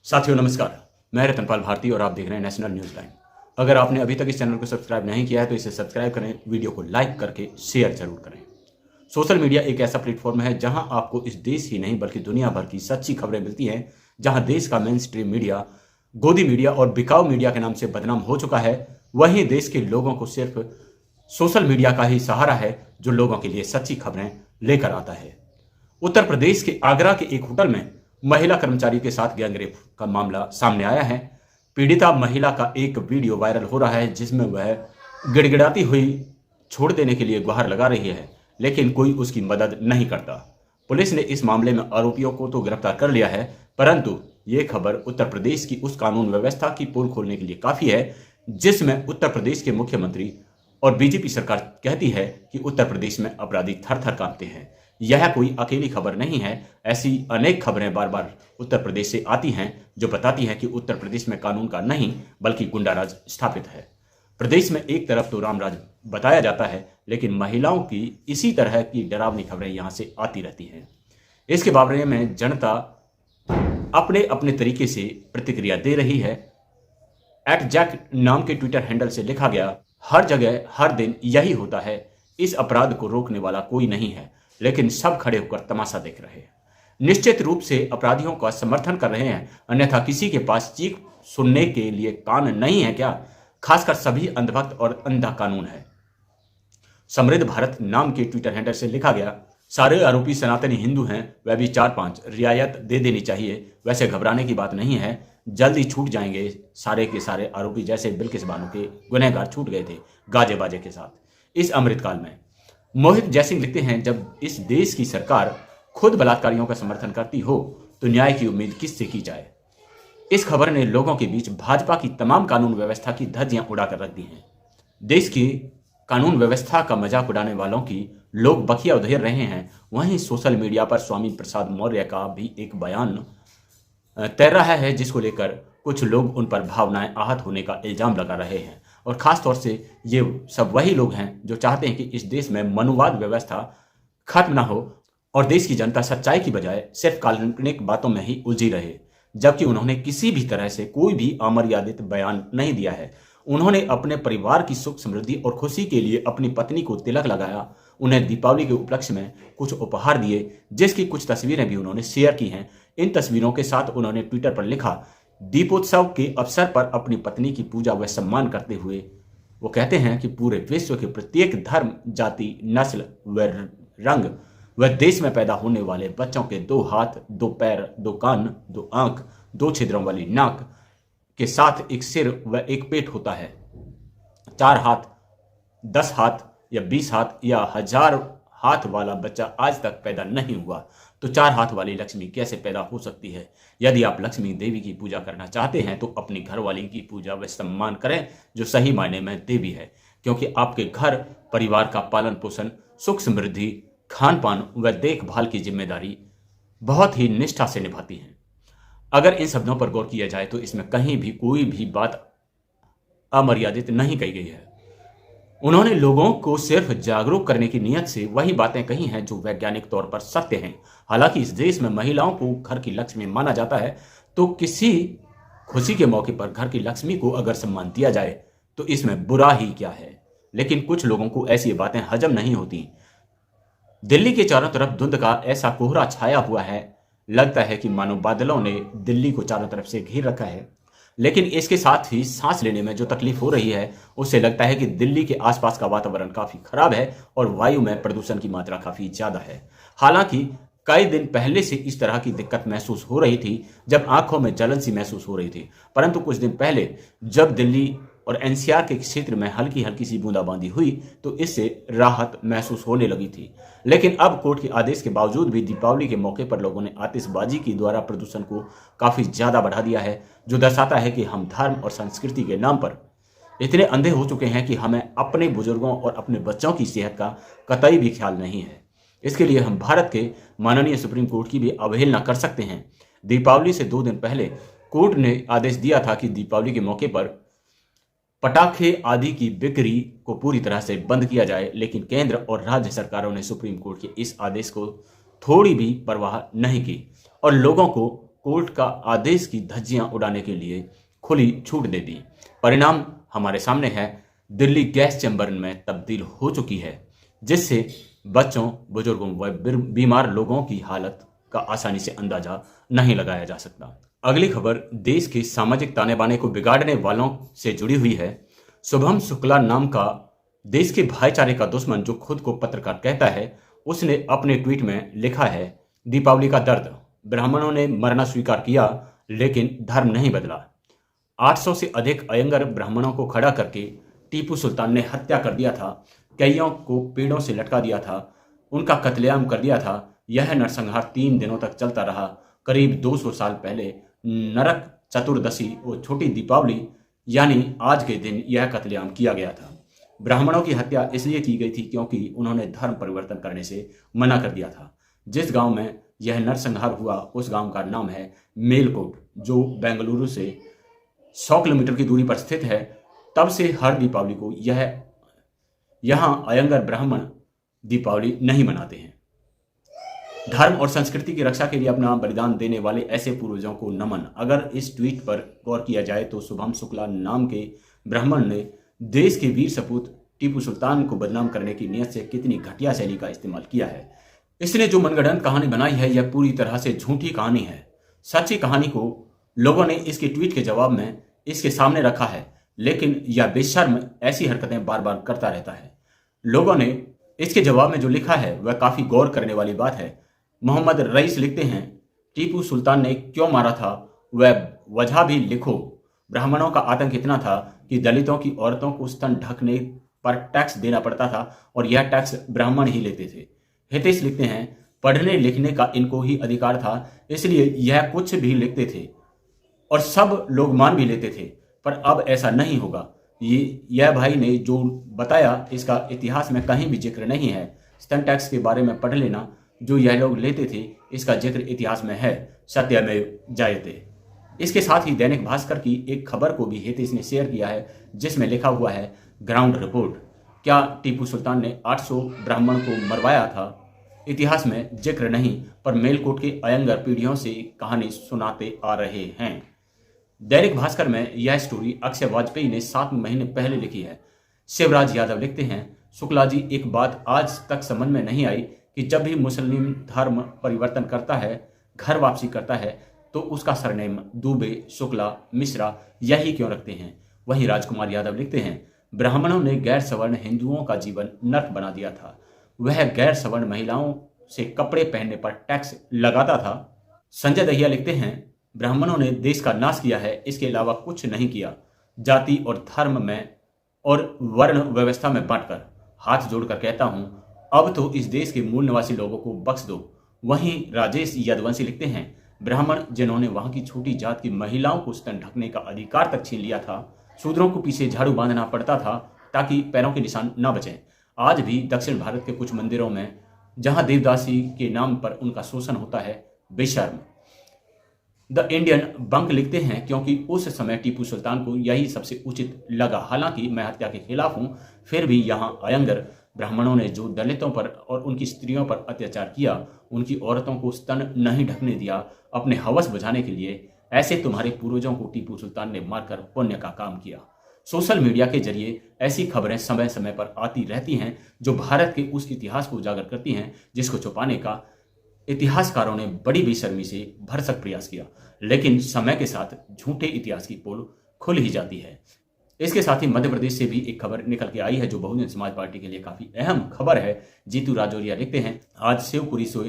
साथियों नमस्कार, मैं रतनपाल भारती और आप देख रहे हैं नेशनल न्यूज लाइन। अगर आपने अभी तक इस चैनल को सब्सक्राइब नहीं किया है तो इसे सब्सक्राइब करें, वीडियो को लाइक करके शेयर जरूर करें। सोशल मीडिया एक ऐसा प्लेटफॉर्म है जहां आपको इस देश ही नहीं बल्कि दुनिया भर की सच्ची खबरें मिलती हैं। जहां देश का मेन स्ट्रीम मीडिया गोदी मीडिया और बिकाऊ मीडिया के नाम से बदनाम हो चुका है, वहीं देश के लोगों को सिर्फ सोशल मीडिया का ही सहारा है जो लोगों के लिए सच्ची खबरें लेकर आता है। उत्तर प्रदेश के आगरा के एक होटल में महिला कर्मचारी के साथ गैंगरेप का मामला सामने आया है। पीड़िता महिला का एक वीडियो वायरल हो रहा है जिसमें वह गिड़गिड़ाती हुई छोड़ देने के लिए गुहार लगा रही है, लेकिन कोई उसकी मदद नहीं करता। पुलिस ने इस मामले में आरोपियों को तो गिरफ्तार कर लिया है, परंतु ये खबर उत्तर प्रदेश की उस कानून व्यवस्था की पोल खोलने के लिए काफी है जिसमें उत्तर प्रदेश के मुख्यमंत्री और बीजेपी सरकार कहती है कि उत्तर प्रदेश में अपराधी थर थर कांपते हैं। यह कोई अकेली खबर नहीं है, ऐसी अनेक खबरें बार बार उत्तर प्रदेश से आती हैं जो बताती हैं कि उत्तर प्रदेश में कानून का नहीं बल्कि गुंडाराज स्थापित है। प्रदेश में एक तरफ तो रामराज बताया जाता है, लेकिन महिलाओं की इसी तरह की डरावनी खबरें यहां से आती रहती हैं। इसके बारे में जनता अपने अपने तरीके से प्रतिक्रिया दे रही है। @जैक नाम के ट्विटर हैंडल से लिखा गया, हर जगह हर दिन यही होता है, इस अपराध को रोकने वाला कोई नहीं है, लेकिन सब खड़े होकर तमाशा देख रहे हैं। निश्चित रूप से अपराधियों का समर्थन कर रहे हैं, अन्यथा किसी के पास चीख सुनने के लिए कान नहीं है क्या? खासकर सभी अंधभक्त और अंधा कानून है। समृद्ध भारत नाम के ट्विटर हैंडल से लिखा गया, सारे आरोपी सनातनी हिंदू हैं, वह भी 4-5 रियायत दे देनी चाहिए। वैसे घबराने की बात नहीं है, जल्दी छूट जाएंगे सारे के सारे आरोपी, जैसे बिल्किस बानो के गुनहगार छूट गए थे गाजे बाजे के साथ इस अमृतकाल में। मोहित जयसिंह लिखते हैं, जब इस देश की सरकार खुद बलात्कारियों का समर्थन करती हो तो न्याय की उम्मीद किससे की जाए। इस खबर ने लोगों के बीच भाजपा की तमाम कानून व्यवस्था की धज्जियां उड़ाकर रख दी हैं। देश की कानून व्यवस्था का मजाक उड़ाने वालों की लोग बखिया उधेर रहे हैं। वहीं सोशल मीडिया पर स्वामी प्रसाद मौर्य का भी एक बयान तैर रहा है जिसको लेकर कुछ लोग उन पर भावनाएं आहत होने का इल्जाम लगा रहे हैं, और खास तौर से ये सब वही लोग हैं जो चाहते हैं कि इस देश में मनुवाद व्यवस्था खत्म ना हो और देश की जनता सच्चाई की बजाय सिर्फ काल्पनिक बातों में ही उलझी रहे। जबकि उन्होंने किसी भी तरह से कोई भी अमर्यादित बयान नहीं दिया है। उन्होंने अपने परिवार की सुख समृद्धि और खुशी के लिए अपनी पत्नी को तिलक लगाया, उन्हें दीपावली के उपलक्ष्य में कुछ उपहार दिए, जिसकी कुछ तस्वीरें भी उन्होंने शेयर की हैं। इन तस्वीरों के साथ उन्होंने ट्विटर पर लिखा, दीपोत्सव के अवसर पर अपनी पत्नी की पूजा व सम्मान करते हुए वो कहते हैं कि पूरे विश्व के प्रत्येक धर्म, जाति, नस्ल व रंग व देश में पैदा होने वाले बच्चों के 2 हाथ, 2 पैर, 2 कान, 2 आंख, 2 छिद्रों वाली नाक के साथ एक सिर व एक पेट होता है। 4 हाथ, 10 हाथ या 20 हाथ या 1000 हाथ वाला बच्चा आज तक पैदा नहीं हुआ, तो 4 हाथ वाली लक्ष्मी कैसे पैदा हो सकती है? यदि आप लक्ष्मी देवी की पूजा करना चाहते हैं तो अपनी घरवाली की पूजा व सम्मान करें जो सही मायने में देवी है, क्योंकि आपके घर परिवार का पालन पोषण, सुख समृद्धि, खान पान व देखभाल की जिम्मेदारी बहुत ही निष्ठा से निभाती हैं। अगर इन शब्दों पर गौर किया जाए तो इसमें कहीं भी कोई भी बात अमर्यादित नहीं कही गई है। उन्होंने लोगों को सिर्फ जागरूक करने की नीयत से वही बातें कही हैं जो वैज्ञानिक तौर पर सत्य हैं। हालांकि इस देश में महिलाओं को घर की लक्ष्मी माना जाता है, तो किसी खुशी के मौके पर घर की लक्ष्मी को अगर सम्मान दिया जाए तो इसमें बुरा ही क्या है। लेकिन कुछ लोगों को ऐसी बातें हजम नहीं होती। दिल्ली के चारों तरफ धुंध का ऐसा कोहरा छाया हुआ है, लगता है कि मानो बादलों ने दिल्ली को चारों तरफ से घेर रखा है। लेकिन इसके साथ ही सांस लेने में जो तकलीफ हो रही है उससे लगता है कि दिल्ली के आसपास का वातावरण काफी खराब है और वायु में प्रदूषण की मात्रा काफी ज्यादा है। हालांकि कई दिन पहले से इस तरह की दिक्कत महसूस हो रही थी जब आंखों में जलन सी महसूस हो रही थी, परंतु कुछ दिन पहले जब दिल्ली और एनसीआर के क्षेत्र में हल्की हल्की सी बूंदाबांदी हुई तो इससे राहत महसूस होने लगी थी। लेकिन अब कोर्ट के आदेश के बावजूद भी दीपावली के मौके पर लोगों ने आतिशबाजी के द्वारा प्रदूषण को काफी ज्यादा बढ़ा दिया है, जो दर्शाता है कि हम धर्म और संस्कृति के नाम पर इतने अंधे हो चुके हैं कि हमें अपने बुजुर्गों और अपने बच्चों की सेहत का कतई भी ख्याल नहीं है। इसके लिए हम भारत के माननीय सुप्रीम कोर्ट की भी अवहेलना कर सकते हैं। दीपावली से 2 दिन पहले कोर्ट ने आदेश दिया था कि दीपावली के मौके पर पटाखे आदि की बिक्री को पूरी तरह से बंद किया जाए, लेकिन केंद्र और राज्य सरकारों ने सुप्रीम कोर्ट के इस आदेश को थोड़ी भी परवाह नहीं की और लोगों को कोर्ट का आदेश की धज्जियां उड़ाने के लिए खुली छूट दे दी। परिणाम हमारे सामने है, दिल्ली गैस चैम्बर में तब्दील हो चुकी है, जिससे बच्चों, बुजुर्गों व बीमार लोगों की हालत का आसानी से अंदाजा नहीं लगाया जा सकता। अगली खबर देश के सामाजिक ताने बाने को बिगाड़ने वालों से जुड़ी हुई है। शुभम शुक्ला नाम का देश के भाईचारे का दुश्मन जो खुद को पत्रकार कहता है, उसने अपने ट्वीट में लिखा है, दीपावली का दर्द, ब्राह्मणों ने मरना स्वीकार किया लेकिन धर्म नहीं बदला। 800 से अधिक अयंगर ब्राह्मणों को खड़ा करके टीपू सुल्तान ने हत्या कर दिया था, कईयों को पेड़ों से लटका दिया था, उनका कत्लेआम कर दिया था। यह नरसंहार 3 दिनों तक चलता रहा। करीब 200 साल पहले नरक चतुर्दशी और छोटी दीपावली यानी आज के दिन यह कत्लेआम किया गया था। ब्राह्मणों की हत्या इसलिए की गई थी क्योंकि उन्होंने धर्म परिवर्तन करने से मना कर दिया था। जिस गांव में यह नरसंहार हुआ उस गांव का नाम है मेलकोट, जो बेंगलुरु से 100 किलोमीटर की दूरी पर स्थित है। तब से हर दीपावली को यहाँ अयंगर ब्राह्मण दीपावली नहीं मनाते हैं। धर्म और संस्कृति की रक्षा के लिए अपना बलिदान देने वाले ऐसे पूर्वजों को नमन। अगर इस ट्वीट पर गौर किया जाए तो शुभम शुक्ला नाम के ब्राह्मण ने देश के वीर सपूत टीपू सुल्तान को बदनाम करने की नीयत से कितनी घटिया शैली का इस्तेमाल किया है। इसने जो मनगढ़ंत कहानी बनाई है यह पूरी तरह से झूठी कहानी है। सच्ची कहानी को लोगों ने इसके ट्वीट के जवाब में इसके सामने रखा है, लेकिन यह बेशर्म ऐसी हरकतें बार बार करता रहता है। लोगों ने इसके जवाब में जो लिखा है वह काफी गौर करने वाली बात है। मोहम्मद रईस लिखते हैं, टीपू सुल्तान ने क्यों मारा था वह वजह भी लिखो। ब्राह्मणों का आतंक इतना था कि दलितों की औरतों को स्तन ढकने पर टैक्स देना पड़ता था और यह टैक्स ब्राह्मण ही लेते थे। हितेश लिखते हैं, पढ़ने लिखने का इनको ही अधिकार था, इसलिए यह कुछ भी लिखते थे और सब लोग मान भी लेते थे, पर अब ऐसा नहीं होगा। यह भाई ने जो बताया इसका इतिहास में कहीं भी जिक्र नहीं है। स्तन टैक्स के बारे में पढ़ लेना, जो यह लोग लेते थे इसका जिक्र इतिहास में है, सत्यमेव जयते। इसके साथ ही दैनिक भास्कर की एक खबर को भी हितेश ने शेयर किया है, जिसमें लिखा हुआ है, ग्राउंड रिपोर्ट, क्या टीपू सुल्तान ने 800 ब्राह्मण को मरवाया था? इतिहास में जिक्र नहीं, पर मेलकोट के अयंगर पीढ़ियों से कहानी सुनाते आ रहे हैं। दैनिक भास्कर में यह स्टोरी अक्षय वाजपेयी ने 7 महीने पहले लिखी है। शिवराज यादव लिखते हैं, शुक्ला जी, एक बात आज तक समझ में नहीं आई कि जब भी मुस्लिम धर्म परिवर्तन करता है, घर वापसी करता है, तो उसका सरनेम दुबे, शुक्ला, मिश्रा यही क्यों रखते हैं। वहीं राजकुमार यादव लिखते हैं, ब्राह्मणों ने गैर सवर्ण हिंदुओं का जीवन नर्क बना दिया था। वह गैर सवर्ण महिलाओं से कपड़े पहनने पर टैक्स लगाता था। संजय दहिया लिखते हैं, ब्राह्मणों ने देश का नाश किया है, इसके अलावा कुछ नहीं किया। जाति और धर्म में और वर्ण व्यवस्था में बांटकर हाथ जोड़कर कहता हूं, अब तो इस देश के मूल निवासी लोगों को बख्श दो। वहीं राजेश यदवंशी लिखते हैं, ब्राह्मण जिन्होंने वहां की छोटी जात की महिलाओं को स्तन ढकने का अधिकार तक छीन लिया था, शूद्रों को पीछे झाड़ू बांधना पड़ता था ताकि पैरों के निशान न बचें। आज भी दक्षिण भारत के कुछ मंदिरों में जहां देवदासी के नाम पर उनका शोषण होता है, बेशर्म। द इंडियन बंक लिखते हैं, क्योंकि उस समय टीपू सुल्तान को यही सबसे उचित लगा। हालांकि मैं हत्या के खिलाफ हूं, फिर भी यहां अयंगर ब्राह्मणों ने जो दलितों पर और उनकी स्त्रियों पर अत्याचार किया, उनकी औरतों को स्तन नहीं ढकने दिया, अपने हवस बुझाने के लिए, ऐसे तुम्हारे पूर्वजों को टीपू सुल्तान ने मारकर पुण्य का काम किया। सोशल मीडिया के जरिए ऐसी खबरें समय समय पर आती रहती हैं जो भारत के उस इतिहास को उजागर करती हैं जिसको छुपाने का इतिहासकारों ने बड़ी बेशर्मी से भरसक प्रयास किया, लेकिन समय के साथ झूठे इतिहास की पोल खुल ही जाती है। इसके साथ ही मध्य प्रदेश से भी एक खबर निकल के आई है जो बहुजन समाज पार्टी के लिए काफी अहम खबर है। जीतू राजौरिया लिखते हैं, आज शिवपुरी से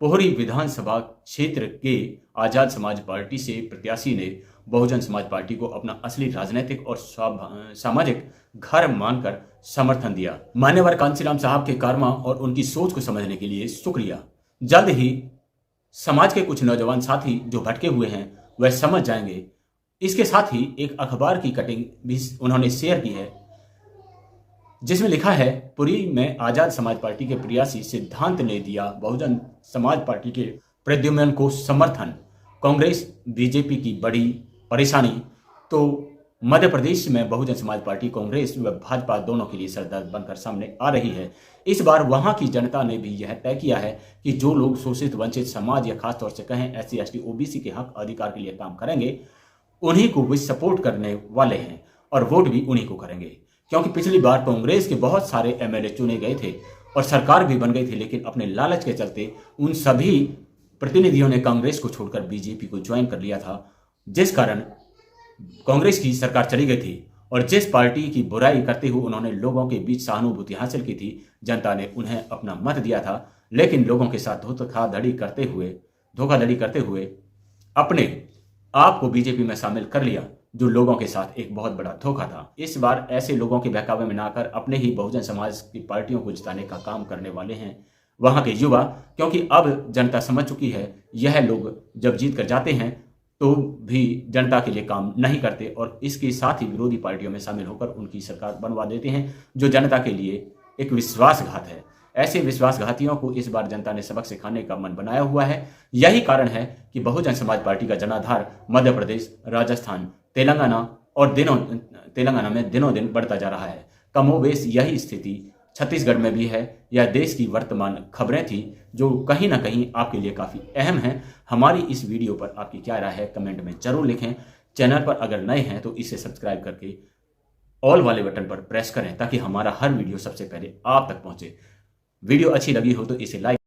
पोहरी विधानसभा क्षेत्र के आजाद समाज पार्टी से प्रत्याशी ने बहुजन समाज पार्टी को अपना असली राजनीतिक और सामाजिक घर मानकर समर्थन दिया। मान्यवर कांसीराम साहब के कर्मा और उनकी सोच को समझने के लिए शुक्रिया। जल्द ही समाज के कुछ नौजवान साथी जो भटके हुए हैं वह समझ जाएंगे। इसके साथ ही एक अखबार की कटिंग भी उन्होंने शेयर की है जिसमें लिखा है, पुरी में आजाद समाज पार्टी के प्रत्याशी सिद्धांत ने दिया बहुजन समाज पार्टी के प्रद्युम्न को समर्थन। कांग्रेस बीजेपी की बड़ी परेशानी तो मध्य प्रदेश में बहुजन समाज पार्टी कांग्रेस व भाजपा दोनों के लिए सरदर्द बनकर सामने आ रही है। इस बार वहां की जनता ने भी यह तय किया है कि जो लोग शोषित वंचित समाज या खासतौर से कहें SC ST OBC के हक अधिकार के लिए काम करेंगे, उन्हीं को भी सपोर्ट करने वाले हैं और वोट भी उन्हीं को करेंगे। क्योंकि पिछली बार कांग्रेस के बहुत सारे MLA चुने गए थे और सरकार भी बन गई थी, लेकिन अपने लालच के चलते उन सभी प्रतिनिधियों ने कांग्रेस को छोड़कर बीजेपी को ज्वाइन कर लिया था, जिस कारण कांग्रेस की सरकार चली गई थी। और जिस पार्टी की बुराई करते हुए उन्होंने लोगों के बीच सहानुभूति हासिल की थी, जनता ने उन्हें अपना मत दिया था, लेकिन लोगों के साथ धोखाधड़ी करते हुए अपने आप को बीजेपी में शामिल कर लिया, जो लोगों के साथ एक बहुत बड़ा धोखा था। इस बार ऐसे लोगों के बहकावे में ना आकर अपने ही बहुजन समाज की पार्टियों को जिताने का काम करने वाले हैं वहां के युवा, क्योंकि अब जनता समझ चुकी है यह लोग जब जीत कर जाते हैं तो भी जनता के लिए काम नहीं करते और इसके साथ ही विरोधी पार्टियों में शामिल होकर उनकी सरकार बनवा देते हैं, जो जनता के लिए एक विश्वासघात है। ऐसे विश्वासघातियों को इस बार जनता ने सबक सिखाने का मन बनाया हुआ है। यही कारण है कि बहुजन समाज पार्टी का जनाधार मध्य प्रदेश, राजस्थान, तेलंगाना में दिनों दिन बढ़ता जा रहा है। कमोबेश यही स्थिति छत्तीसगढ़ में भी है। यह देश की वर्तमान खबरें थी जो कहीं ना कहीं आपके लिए काफ़ी अहम हैं। हमारी इस वीडियो पर आपकी क्या राय है कमेंट में जरूर लिखें। चैनल पर अगर नए हैं तो इसे सब्सक्राइब करके ऑल वाले बटन पर प्रेस करें ताकि हमारा हर वीडियो सबसे पहले आप तक पहुंचे। वीडियो अच्छी लगी हो तो इसे लाइक